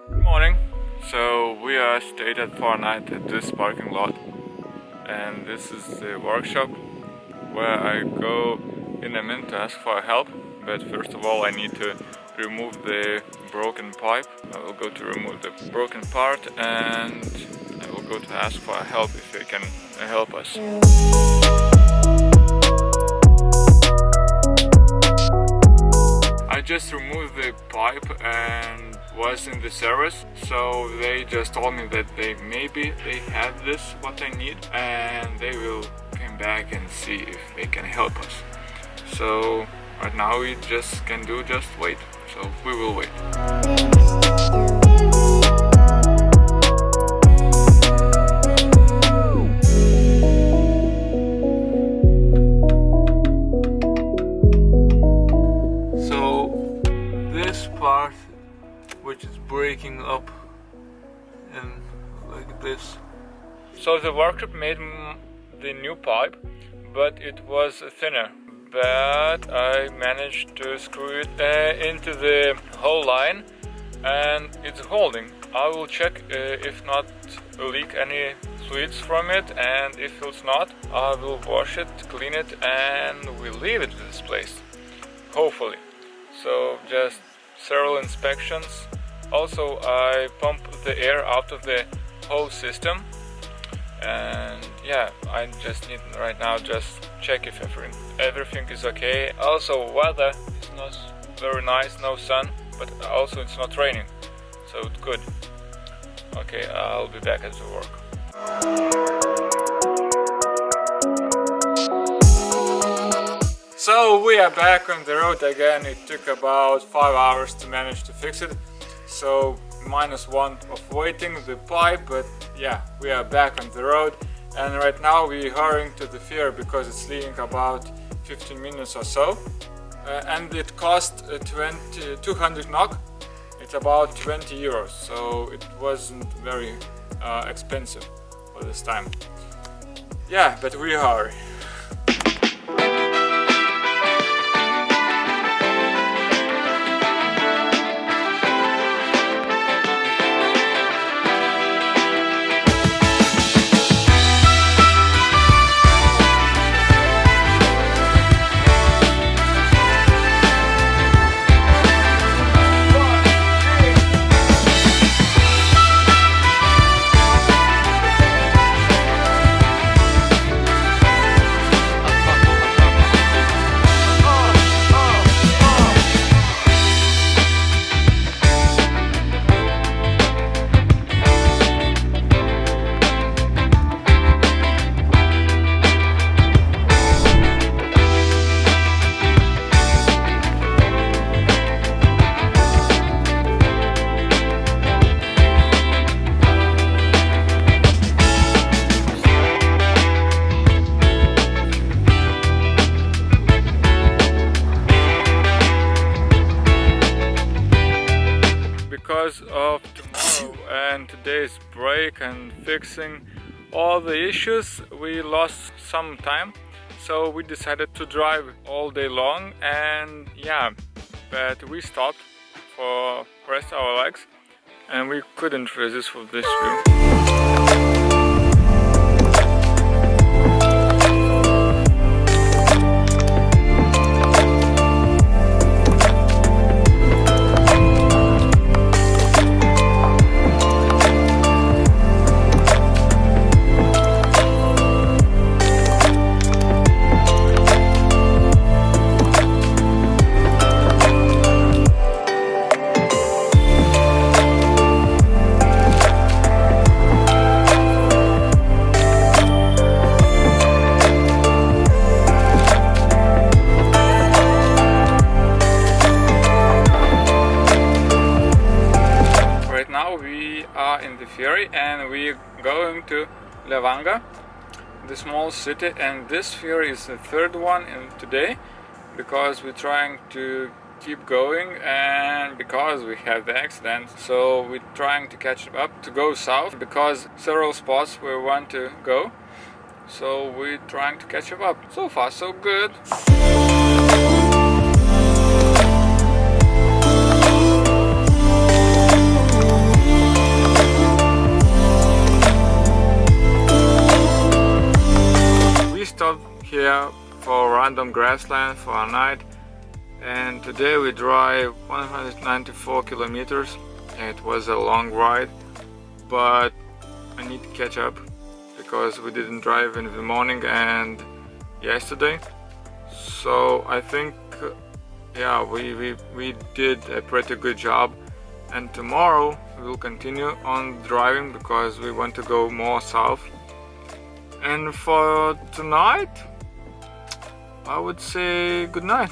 Good morning. So we are stayed for a night at this parking lot, and this is the workshop where I go in a minute to ask for help. But first of all, I need to remove the broken pipe. I will go to remove the broken part, and I will go to ask for help if they can help us. I just removed the pipe and was in the service, so they just told me that maybe they have this what I need, and they will come back and see if they can help us. So right now we just can do just wait. So we will wait. Part which is breaking up and like this. So the workshop made the new pipe, but it was thinner. But I managed to screw it into the whole line, and it's holding. I will check if not leak any fluids from it, and if it's not, I will wash it, clean it, and we'll leave it in this place. Hopefully. So just several inspections. Also, I pump the air out of the whole system, and yeah, I just need right now just check if everything is okay. Also, weather is not very nice, no sun, but also it's not raining, so it's good. Okay, I'll be back at the work. So we are back on the road again. It took about 5 hours to manage to fix it. So -1 of waiting the pipe, but yeah, we are back on the road. And right now we're hurrying to the ferry because it's leaving about 15 minutes or so. And it cost 200 NOK. It's about 20 euros. So it wasn't very expensive for this time. Yeah, but we hurry. Because of tomorrow and today's break and fixing all the issues, we lost some time, so we decided to drive all day long. And yeah, but we stopped for rest our legs, and we couldn't resist with this view. In the ferry, and we're going to Levanger, the small city, and this ferry is the third one in today because we're trying to keep going, and because we have the accident, so we're trying to catch up to go south because several spots we want to go, so we're trying to catch up. So far so good. random grassland for a night. And today we drive 194 kilometers. It was a long ride, but I need to catch up because we didn't drive in the morning and yesterday. So I think yeah, we did a pretty good job, and tomorrow we will continue on driving because we want to go more south. And for tonight I would say good night.